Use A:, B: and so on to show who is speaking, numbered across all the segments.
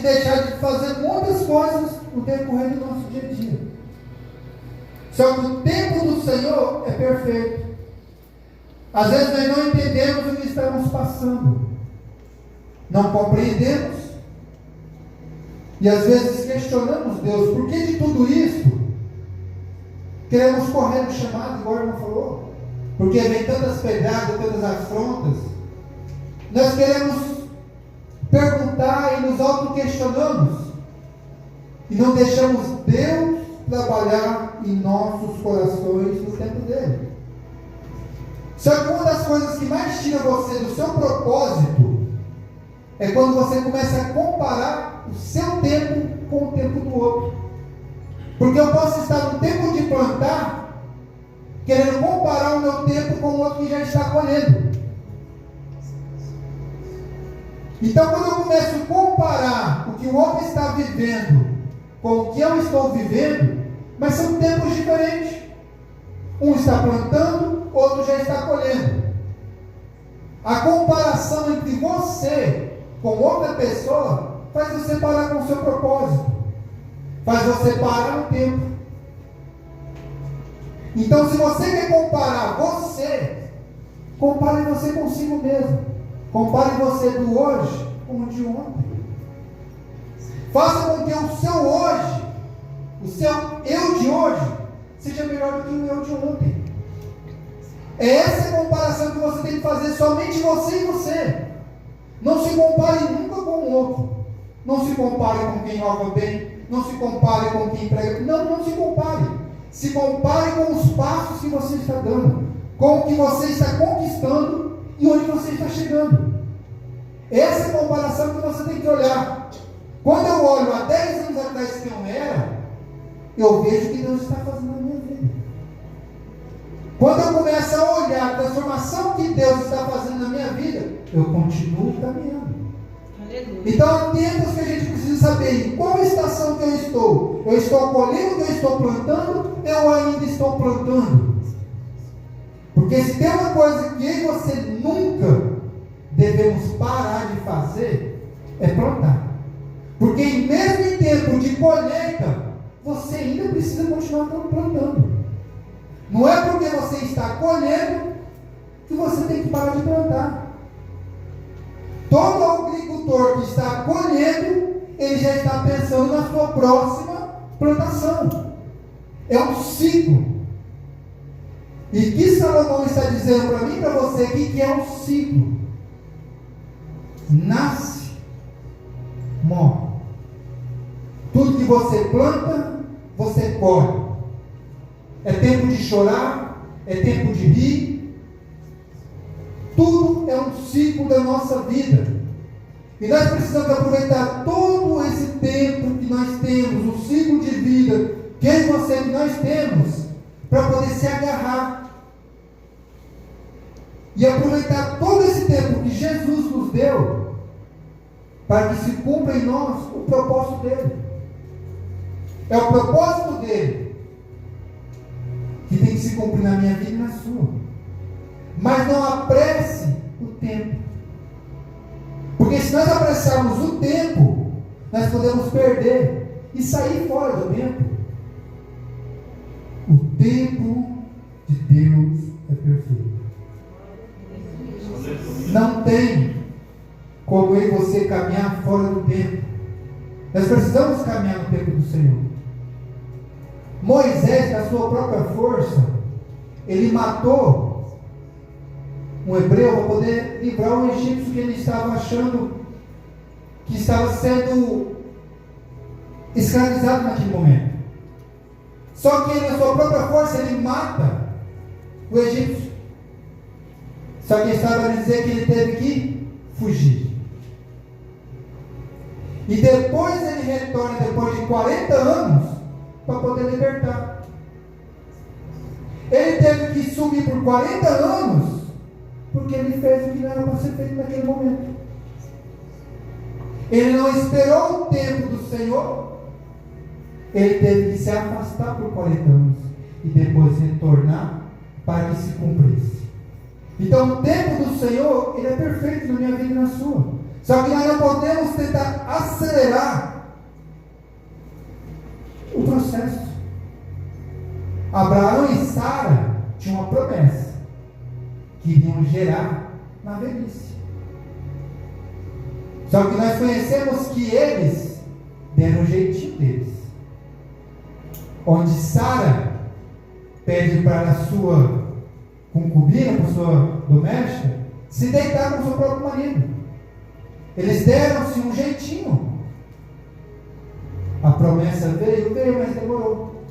A: deixar de fazer muitas coisas no decorrer do nosso dia a dia. Só que o tempo do Senhor é perfeito. Às vezes nós não entendemos o que estamos passando, não compreendemos, e às vezes questionamos Deus, por que de tudo isso? Queremos correr no chamado, igual a irmã falou, porque vem tantas pedradas, tantas afrontas. Nós queremos perguntar e nos auto-questionamos, e não deixamos Deus trabalhar em nossos corações no tempo dele. Só que uma das coisas que mais tira você do seu propósito é quando você começa a comparar o seu tempo com o tempo do outro. Porque eu posso estar no tempo de plantar, querendo comparar o meu tempo com o outro que já está colhendo. Então, quando eu começo a comparar o que o outro está vivendo com o que eu estou vivendo, mas são tempos diferentes. Um está plantando, outro já está colhendo. A comparação entre você com outra pessoa faz você parar com o seu propósito, faz você parar no tempo. Então, se você quer comparar você, compare você consigo mesmo. Compare você do hoje com o de ontem. Faça com que o seu hoje, o seu eu de hoje, seja melhor do que o eu de ontem. É essa a comparação que você tem que fazer, somente você e você. Não se compare nunca com o outro. Não se compare com quem rouba bem. Não se compare com quem prega. Não se compare. Se compare com os passos que você está dando, com o que você está conquistando e onde você está chegando. Essa é a comparação que você tem que olhar. Quando eu olho há 10 anos atrás que eu era, eu vejo o que Deus está fazendo na minha vida. Quando eu começo a olhar a transformação que Deus está fazendo na minha vida, eu continuo caminhando. Aleluia. Então há tempos que a gente precisa saber em qual estação que eu estou. Eu estou colhendo, eu estou plantando, eu ainda estou plantando. Porque se tem uma coisa que eu e você nunca devemos parar de fazer, é plantar. Porque mesmo em tempo de colheita, você ainda precisa continuar plantando. Não é porque você está colhendo que você tem que parar de plantar. Todo agricultor que está colhendo, ele já está pensando na sua próxima plantação. É um ciclo. E que Salomão está dizendo para mim e para você aqui que é um ciclo. Nasce, morre. Tudo que você planta, você colhe. É tempo de chorar, é tempo de rir. Tudo é um ciclo da nossa vida. E nós precisamos aproveitar todo esse tempo que nós temos, o ciclo de vida, que eu e você que nós temos, para poder se agarrar. E aproveitar todo esse tempo que Jesus nos deu, para que se cumpra em nós o propósito dele. É o propósito dele que tem que se cumprir na minha vida e na sua. Mas não apresse o tempo. Porque se nós apressarmos o tempo, nós podemos perder e sair fora do tempo. O tempo de Deus é perfeito. Não tem como eu e você caminhar fora do tempo. Nós precisamos caminhar no tempo do Senhor. Moisés, na sua própria força, ele matou um hebreu para poder livrar o egípcio que ele estava achando que estava sendo escravizado naquele momento. Só que ele, na sua própria força, ele mata o egípcio. Só que estava a dizer que ele teve que fugir. E depois ele retorna, depois de 40 anos, para poder libertar. Ele teve que sumir por 40 anos, porque ele fez o que não era para ser feito naquele momento. Ele não esperou o tempo do Senhor, ele teve que se afastar por 40 anos, e depois retornar para que se cumprisse. Então o tempo do Senhor, ele é perfeito na minha vida e na sua. Só que nós não podemos tentar acelerar o processo. Abraão e Sara tinham uma promessa que iriam gerar na velhice. Só que nós conhecemos que eles deram o jeitinho deles. Onde Sara pede para a sua concubina, para a sua doméstica, se deitar com o seu próprio marido. Eles deram-se um jeitinho. A promessa veio, mas demorou.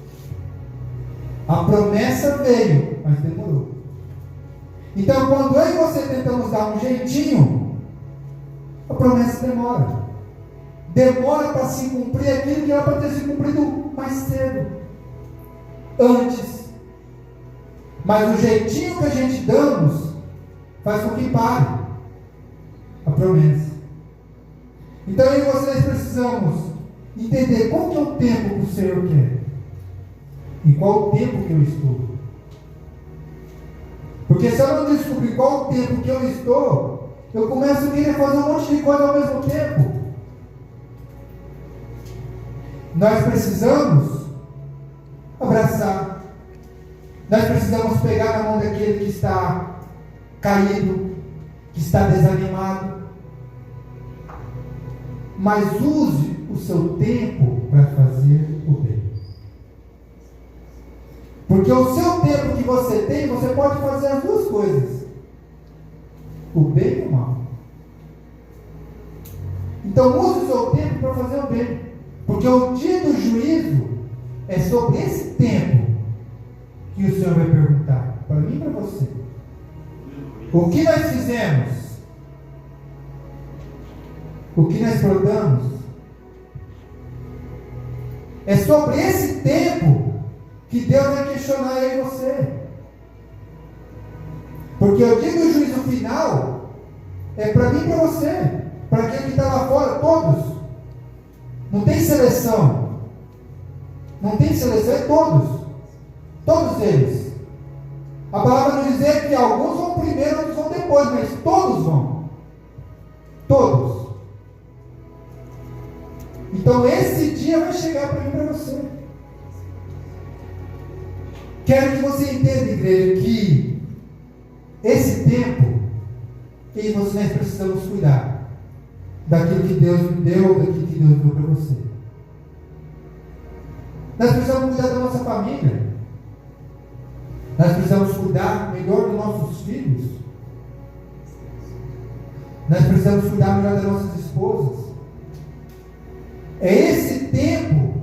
A: A promessa veio, mas demorou. Então, quando eu e você tentamos dar um jeitinho, a promessa demora. Demora para se cumprir aquilo que era para ter se cumprido mais cedo, antes. Mas o jeitinho que a gente damos faz com que pare a promessa. Então eu e vocês precisamos entender qual que é o tempo que o Senhor quer. Em qual tempo que eu estou. Porque se eu não descobrir qual o tempo que eu estou, eu começo a querer fazer um monte de coisa ao mesmo tempo. Nós precisamos abraçar. Nós precisamos pegar na mão daquele que está caído, que está desanimado. Mas use o seu tempo para fazer o bem. Porque o seu tempo que você tem, você pode fazer as duas coisas: o bem e o mal. Então use o seu tempo para fazer o bem. Porque o dia do juízo é sobre esse tempo que o Senhor vai perguntar para mim e para você. O que nós fizemos? O que nós plantamos? É sobre esse tempo que Deus vai questionar eu e você. Porque o dia do juízo final é para mim e para você, para aquele que está lá fora, todos. Não tem seleção. Não tem seleção, é todos. Todos eles. A palavra nos diz que alguns vão primeiro, outros vão depois, mas todos vão. Todos. Então esse dia vai chegar para mim e para você. Quero que você entenda, igreja, que esse tempo, que você nós precisamos cuidar daquilo que Deus me deu, daquilo que Deus deu para você. Nós precisamos cuidar da nossa família. Nós precisamos cuidar melhor dos nossos filhos. Nós precisamos cuidar melhor das nossas esposas. É esse tempo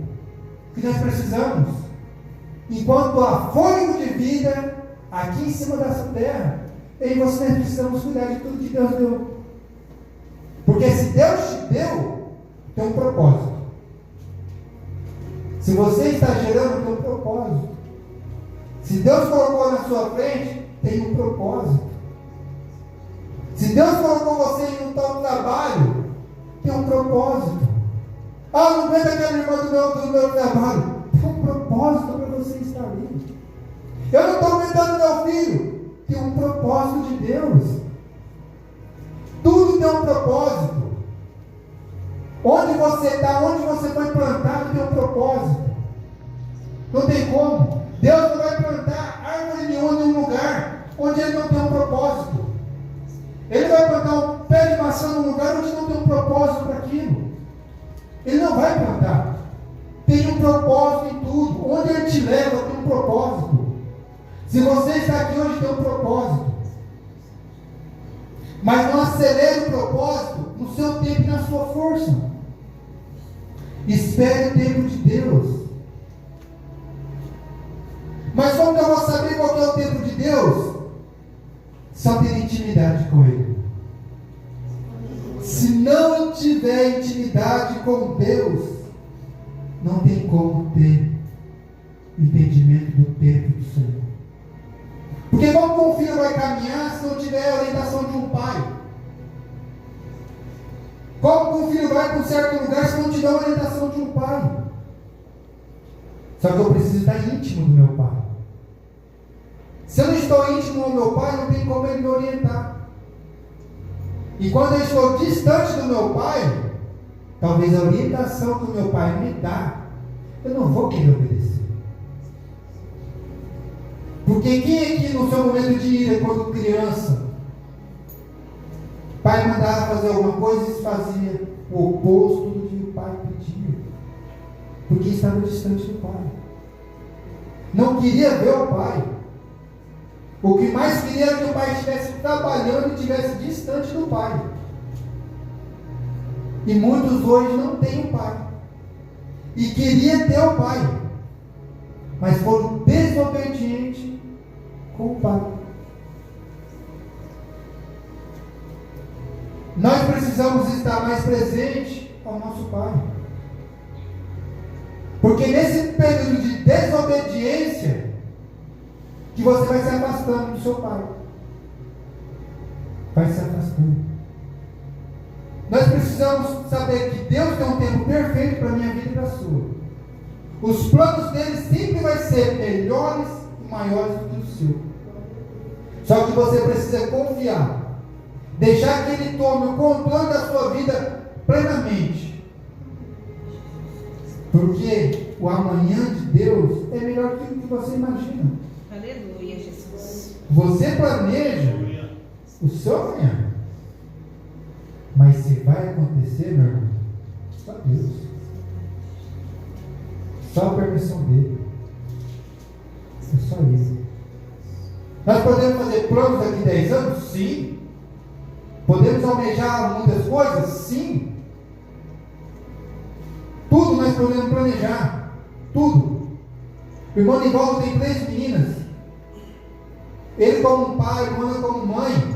A: que nós precisamos. Enquanto há fôlego de vida aqui em cima dessa terra, eu e você nós precisamos cuidar de tudo que Deus deu. Porque se Deus te deu, tem um propósito. Se você está gerando, tem um propósito. Se Deus colocou na sua frente, tem um propósito. Se Deus colocou você em um tal trabalho, tem um propósito. Ah, não vem daquela irmã do meu trabalho. Tem um propósito para você estar ali. Eu não estou aumentando meu filho. Tem um propósito de Deus. Tudo tem um propósito. Onde você está, onde você foi plantado, tem um propósito. Não tem como. Deus não vai plantar árvore nenhuma em um lugar onde Ele não tem um propósito. Ele vai plantar um pé de maçã num lugar onde não tem um propósito para aquilo. Ele não vai plantar. Tem um propósito em tudo. Onde Ele te leva, tem um propósito. Se você está aqui hoje, tem um propósito. Mas não acelere o propósito no seu tempo e na sua força. Espere o tempo de Deus. Mas como que eu vou saber qual que é o tempo de Deus? Só ter intimidade com Ele. Se não tiver intimidade com Deus, não tem como ter entendimento do tempo do Senhor. Porque como que um filho vai caminhar se não tiver a orientação de um pai? Como que um filho vai para um certo lugar se não tiver a orientação de um pai? Só que eu preciso estar íntimo do meu pai. Se eu não estou íntimo do meu pai, não tem como ele me orientar. E quando eu estou distante do meu pai, talvez a orientação que o meu pai me dá, eu não vou querer obedecer. Porque quem aqui no seu momento de ira, quando criança, o pai mandava fazer alguma coisa e fazia o oposto do que o pai pedia? Porque estava distante do pai. Não queria ver o pai. O que mais queria era que o pai estivesse trabalhando e estivesse distante do pai. E muitos hoje não têm o pai. E queria ter o pai. Mas foram desobedientes com o pai. Nós precisamos estar mais presentes ao nosso pai. Porque nesse período de desobediência, que você vai se afastando do seu pai. Vai se afastando. Nós precisamos saber que Deus tem um tempo perfeito para a minha vida e para a sua. Os planos dele sempre vai ser melhores e maiores do que o seu. Só que você precisa confiar. Deixar que ele tome o controle da sua vida plenamente. Porque o amanhã de Deus é melhor do que o que você imagina.
B: Aleluia, Jesus.
A: Você planeja o seu amanhã. Mas se vai acontecer, meu irmão, só Deus. Só a permissão dele. É só isso. Nós podemos fazer planos daqui a 10 anos? Sim. Podemos almejar muitas coisas? Sim. Tudo nós podemos planejar. Tudo. O irmão Nivaldo tem 3 meninas. Ele como pai, Luana como mãe.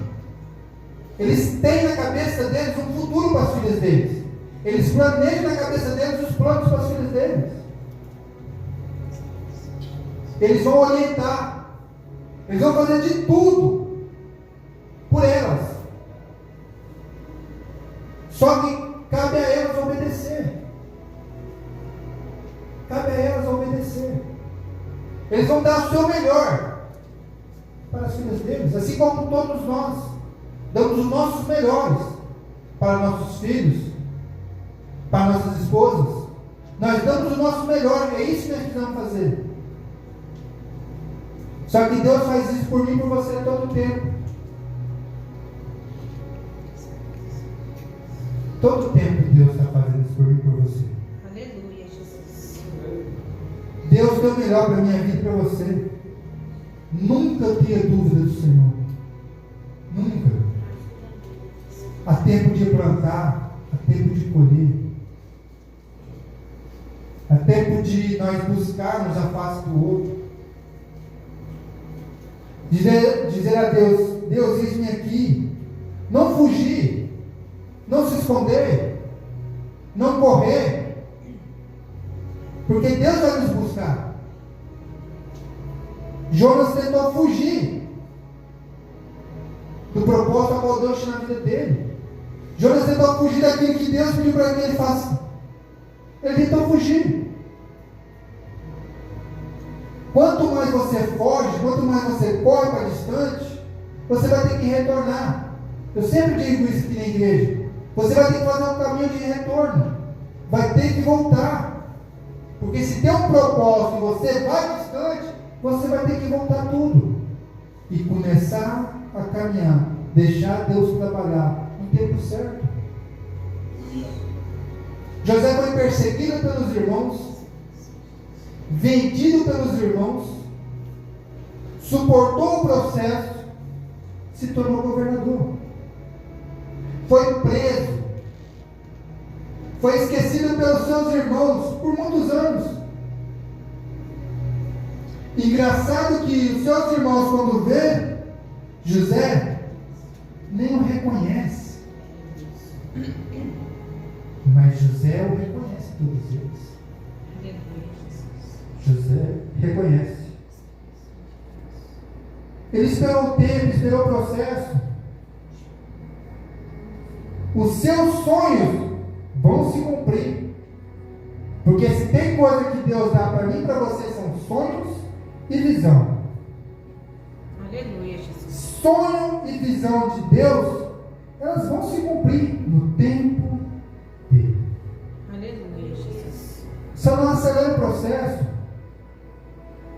A: Eles têm na cabeça deles um futuro para as filhas deles. Eles planejam na cabeça deles os planos para as filhas deles. Eles vão orientar. Eles vão fazer de tudo por elas. Só que cabe a elas obedecer. Cabe a elas obedecer. Eles vão dar o seu melhor para as filhas deles, assim como todos nós damos os nossos melhores para nossos filhos, para nossas esposas. Nós damos o nosso melhor, é isso que nós precisamos fazer. Só que Deus faz isso por mim e por você todo o tempo. Todo o tempo Deus está fazendo isso por mim e por você.
B: Aleluia, Jesus.
A: Deus tem o melhor para a minha vida e para você. Nunca tenha dúvida do Senhor. Nunca. Há tempo de plantar, há tempo de colher. Há tempo de nós buscarmos a face do outro. Dizer a Deus, Deus, eis-me aqui. Não fugir, não se esconder, não correr, porque Deus vai nos buscar. Jonas tentou fugir do propósito a qual Deus tinha na vida dele. Jonas tentou fugir daquilo que Deus pediu para que ele faça. Ele tentou fugir. Quanto mais você foge, quanto mais você corre para distante, você vai ter que retornar. Eu sempre digo isso aqui na igreja. Você vai ter que fazer um caminho de retorno. Vai ter que voltar. Porque se tem um propósito e você vai distante, você vai ter que voltar tudo. E começar a caminhar. Deixar Deus trabalhar no tempo certo. José foi perseguido pelos irmãos, vendido pelos irmãos, suportou o processo, se tornou governador. Foi preso, foi esquecido pelos seus irmãos por muitos anos. Engraçado que os seus irmãos, quando vê José, nem o reconhece. Mas José o reconhece, todos eles. José reconhece. Ele esperou o tempo, esperou o processo. Os seus sonhos vão se cumprir. Porque se tem coisa que Deus dá para mim e para você, são sonhos e visão.
B: Aleluia, Jesus.
A: Sonho e visão de Deus é elas vão se cumprir no tempo dele.
B: Aleluia, Jesus.
A: Só não acelera o processo.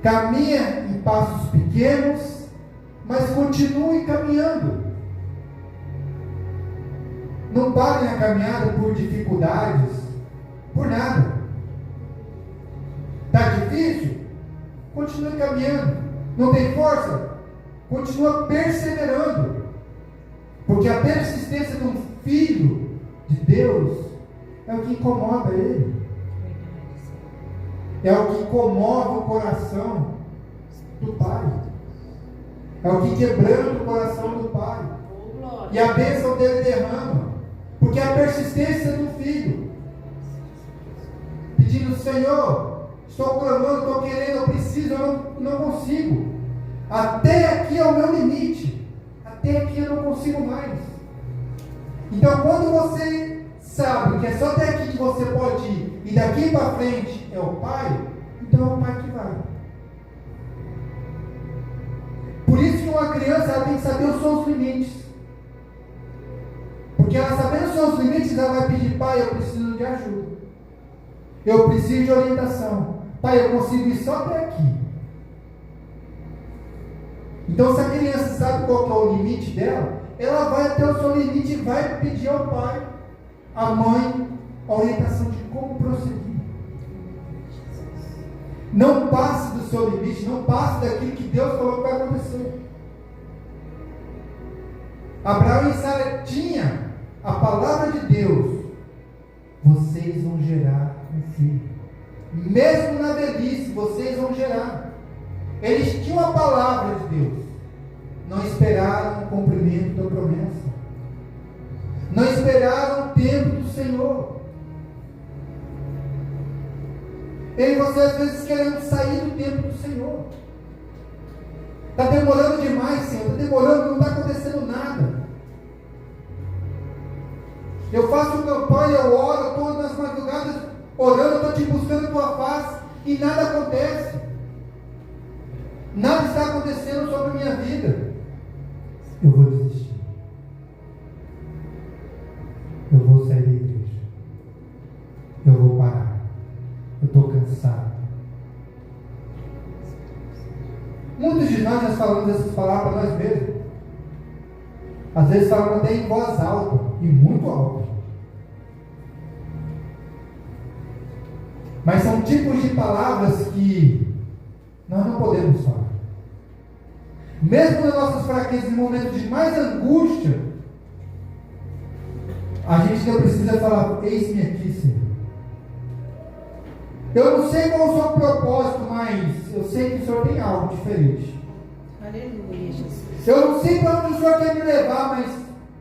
A: Caminha em passos pequenos, mas continue caminhando. Não pare na caminhada por dificuldades, por nada. Está difícil? Continue caminhando. Não tem força? Continua perseverando. Porque a persistência de um filho de Deus é o que incomoda ele. É o que comove o coração do Pai. É o que quebranta o coração do Pai. E a bênção dele derrama. Porque é a persistência do filho. Pedindo, Senhor, estou clamando, estou querendo, eu preciso, eu não consigo. Até aqui é o meu limite. Até aqui eu não consigo mais. Então, quando você sabe que é só até aqui que você pode ir, e daqui para frente é o Pai, então é o Pai que vai. Por isso que uma criança ela tem que saber os seus limites. Porque ela sabendo os seus limites, ela vai pedir, Pai, eu preciso de ajuda. Eu preciso de orientação. Pai, eu consigo ir só até aqui. Então, se a criança sabe qual que é o limite dela, ela vai até o seu limite e vai pedir ao pai, à mãe, a orientação de como prosseguir. Não passe do seu limite, não passe daquilo que Deus falou que vai acontecer. Abraão e Sara tinham a palavra de Deus. Vocês vão gerar um filho. Mesmo na velhice, vocês vão gerar. Eles tinham a palavra de Deus. Não esperaram o cumprimento da promessa. Não esperaram o tempo do Senhor. Eu e você às vezes queremos sair do tempo do Senhor. Está demorando demais, Senhor. Está demorando, não está acontecendo nada. Eu faço campanha, eu oro, estou nas madrugadas orando, estou te buscando a tua face e nada acontece. Nada está acontecendo sobre a minha vida. Eu vou desistir. Eu vou sair da igreja. Eu vou parar. Eu estou cansado. Muitos de nós falamos essas palavras para nós mesmos. Às vezes falamos até em voz alta e muito alta. Mas são tipos de palavras que nós não podemos falar. Mesmo nas nossas fraquezas, em momentos de mais angústia, a gente não precisa falar, eis-me aqui, Senhor. Eu não sei qual é o seu propósito, mas eu sei que o Senhor tem algo diferente.
B: Aleluia, Jesus.
A: Eu não sei para onde o Senhor quer me levar, mas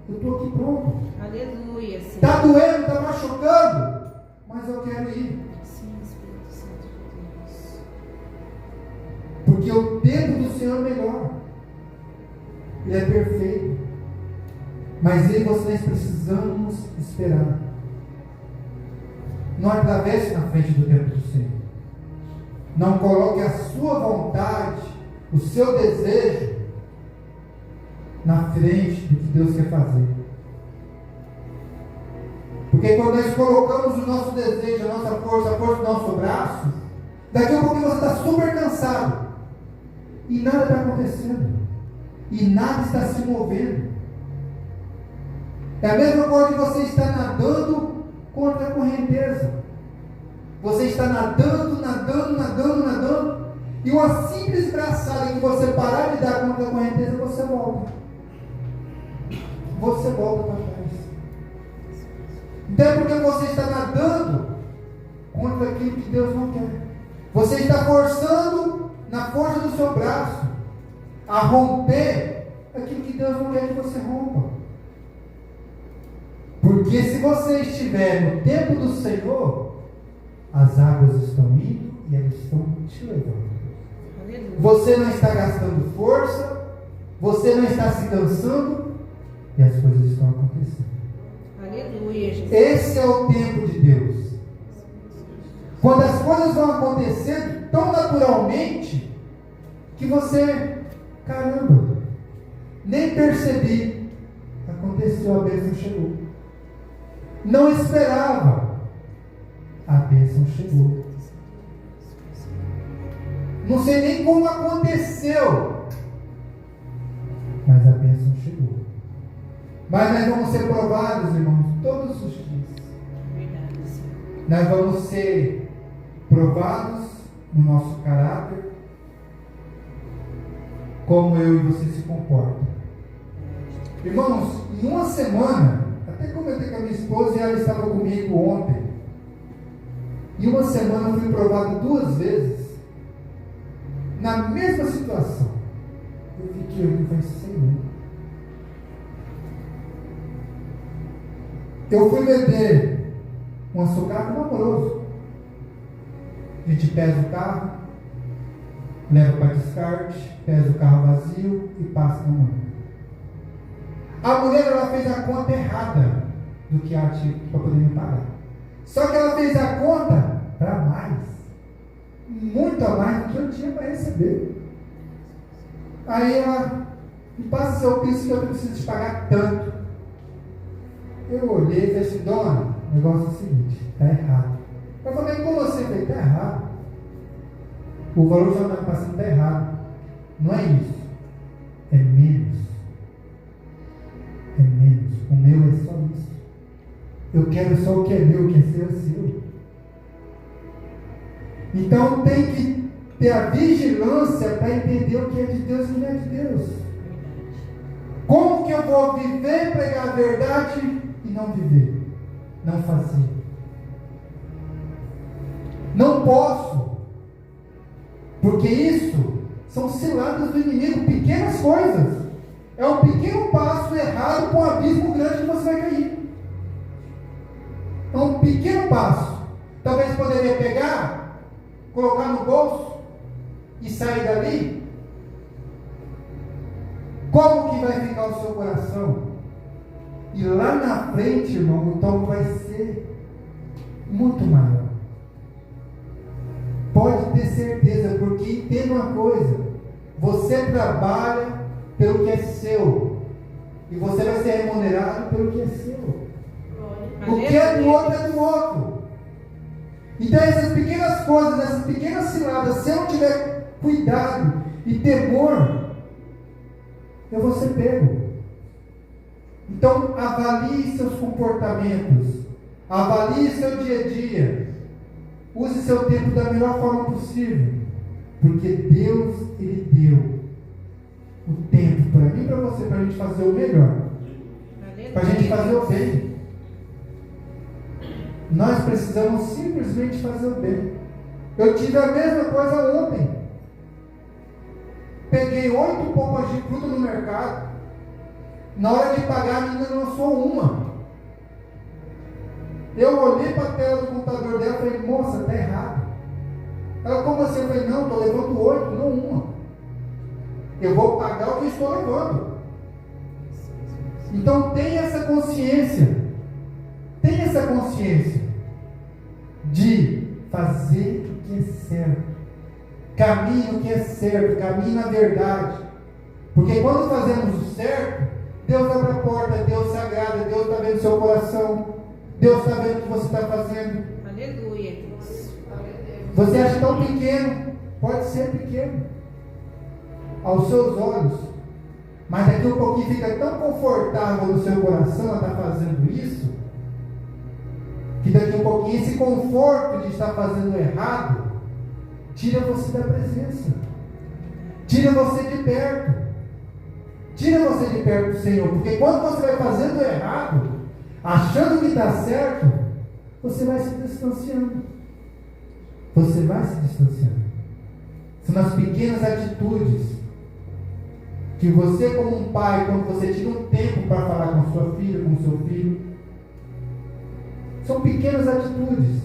A: eu estou aqui pronto.
B: Aleluia, Senhor.
A: Está doendo, está machucando, mas eu quero ir.
B: Sim, Espírito Santo de Deus.
A: Porque o tempo do Senhor é melhor. Ele é perfeito. Mas eu e vocês precisamos esperar. Não atravesse na frente do tempo do Senhor. Não coloque a sua vontade, o seu desejo na frente do que Deus quer fazer. Porque quando nós colocamos o nosso desejo, a nossa força, a força do nosso braço, daqui a pouco você está super cansado e nada está acontecendo e nada está se movendo. É a mesma coisa que você está nadando contra a correnteza. Você está nadando, e uma simples braçada que você parar de dar contra a correnteza, você volta. Você volta para trás. Então é porque você está nadando contra aquilo que Deus não quer. Você está forçando na força do seu braço a romper aquilo que Deus não quer que você rompa. Porque se você estiver no tempo do Senhor, as águas estão indo e elas estão te levando.
B: Aleluia.
A: Você não está gastando força, você não está se cansando e as coisas estão acontecendo.
B: Aleluia, Jesus.
A: Esse é o tempo de Deus. Quando as coisas vão acontecendo tão naturalmente que você, caramba, nem percebi, aconteceu. aconteceu, a bênção chegou. Não esperava, a bênção chegou. Não sei nem como aconteceu, mas a bênção chegou. Mas nós vamos ser provados, irmãos, todos os dias. Nós vamos ser provados no nosso caráter, como eu e você se comportam. Irmãos, em uma semana, até comentei com a minha esposa e ela estava comigo ontem. Em uma semana eu fui provado 2 vezes, na mesma situação. Eu fiquei olhando, vai Senhor. Eu fui vender um açucar com um amoroso. A gente pesa o carro, leva para descarte, pesa o carro vazio e passa na mão. A mulher, ela fez a conta errada do que ela tinha para poder me pagar. Só que ela fez a conta para mais, muito a mais do que eu tinha para receber. Aí ela me passa seu piso que eu preciso te pagar tanto. Eu olhei e falei assim, dona, o negócio é o seguinte, está errado. Eu falei, como assim? Eu falei, está errado. O valor que ela está passando está errado. Não é isso. É menos. É menos. O meu é só isso. Eu quero só o que é meu, o que é seu é seu. Então tem que ter a vigilância para entender o que é de Deus e o que não é de Deus. Como que eu vou viver, pregar a verdade e não viver? Não fazer. Não posso. Porque isso são ciladas do inimigo, pequenas coisas. É um pequeno passo errado para um abismo grande que você vai cair. É um pequeno passo. Talvez poderia pegar, colocar no bolso e sair dali. Como que vai ficar o seu coração? E lá na frente, irmão, o tom vai ser muito maior. Pode ter certeza, porque entenda uma coisa: você trabalha pelo que é seu, e você vai ser remunerado pelo que é seu. O que é do outro é do outro. Então essas pequenas coisas, essas pequenas ciladas, se eu não tiver cuidado e temor, eu vou ser pego. Então avalie seus comportamentos, avalie seu dia a dia, use seu tempo da melhor forma possível, porque Deus, Ele deu o tempo para mim e para você, para a gente fazer o melhor, para a gente fazer o bem. Nós precisamos simplesmente fazer o bem. Eu tive a mesma coisa ontem. Peguei 8 polpas de fruta no mercado. Na hora de pagar, a menina lançou uma. Eu olhei para a tela do computador dela e falei, moça, está errado. Ela, como assim? Eu falei, não, estou levando 8, não uma. Eu vou pagar o que estou levando. Então tenha essa consciência. Tenha essa consciência de fazer o que é certo. Caminhe no que é certo, caminhe na verdade. Porque quando fazemos o certo, Deus abre a porta, Deus se agrada, Deus está vendo o seu coração, Deus está vendo o que você está fazendo.
B: Aleluia, Deus.
A: Você acha tão pequeno? Pode ser pequeno aos seus olhos, mas daqui a um pouquinho fica tão confortável no seu coração estar fazendo isso, que daqui a um pouquinho esse conforto de estar fazendo errado tira você da presença, tira você de perto, tira você de perto do Senhor. Porque quando você vai fazendo errado, achando que está certo, você vai se distanciando, você vai se distanciando. São as pequenas atitudes que você, como um pai, quando você tira um tempo para falar com sua filha, com seu filho, são pequenas atitudes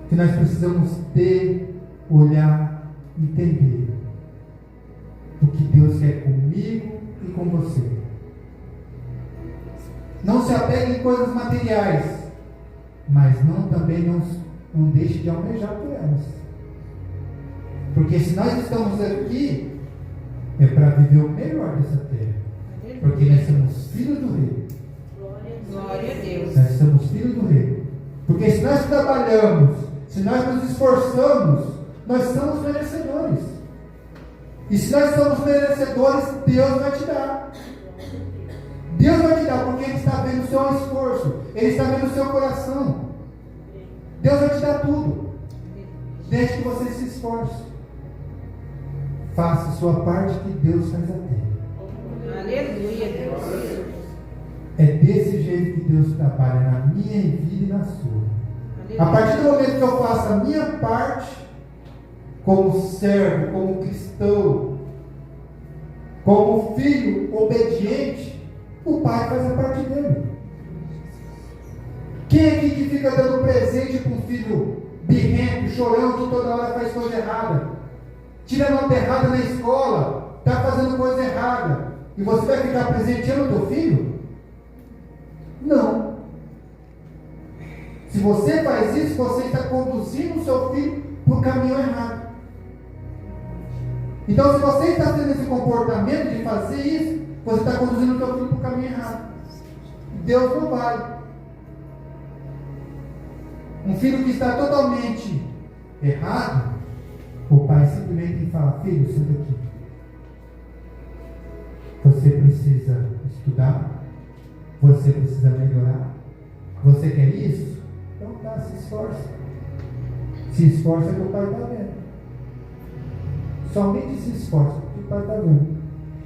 A: que nós precisamos ter, olhar, entender o que Deus quer comigo e com você. Não se apegue em coisas materiais, mas também não deixe de almejar por elas. Porque se nós estamos aqui, é para viver o melhor dessa terra. Porque nós somos filhos do Rei.
B: Glória a Deus.
A: Nós somos filhos do Rei. Porque se nós trabalhamos, se nós nos esforçamos, nós somos merecedores. E se nós somos merecedores, Deus vai te dar. Deus vai te dar, porque Ele está vendo o seu esforço. Ele está vendo o seu coração. Deus vai te dar tudo. Desde que você se esforce. Faça a sua parte que Deus faz a dele.
B: Aleluia, Deus.
A: É desse jeito que Deus trabalha na minha vida e na sua. A partir do momento que eu faço a minha parte, como servo, como cristão, como filho obediente, o pai faz a parte dele. Quem aqui que fica dando presente para um filho birrento, chorando, que toda hora faz coisa errada, tira nota errada na escola, está fazendo coisa errada, e você vai ficar presenteando o teu filho? Não. Se você faz isso, você está conduzindo o seu filho para o caminho errado. Então, se você está tendo esse comportamento de fazer isso, você está conduzindo o seu filho para o caminho errado. Deus não vai. Um filho que está totalmente errado, o pai simplesmente fala: filho, senta aqui. Você precisa estudar. Você precisa melhorar. Você quer isso? Então tá, se esforça. Se esforça que o pai está vendo. Somente se esforça que o pai está vendo.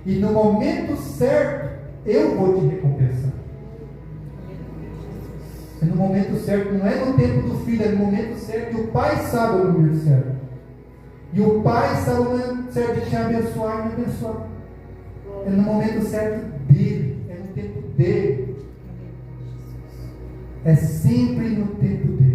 A: E no momento certo, eu vou te recompensar. É no momento certo, não é no tempo do filho, é no momento certo que o pai sabe o momento certo. E o pai sabe o momento certo de te abençoar e me abençoar. É no momento certo dele, é no tempo dele. É sempre no tempo dele.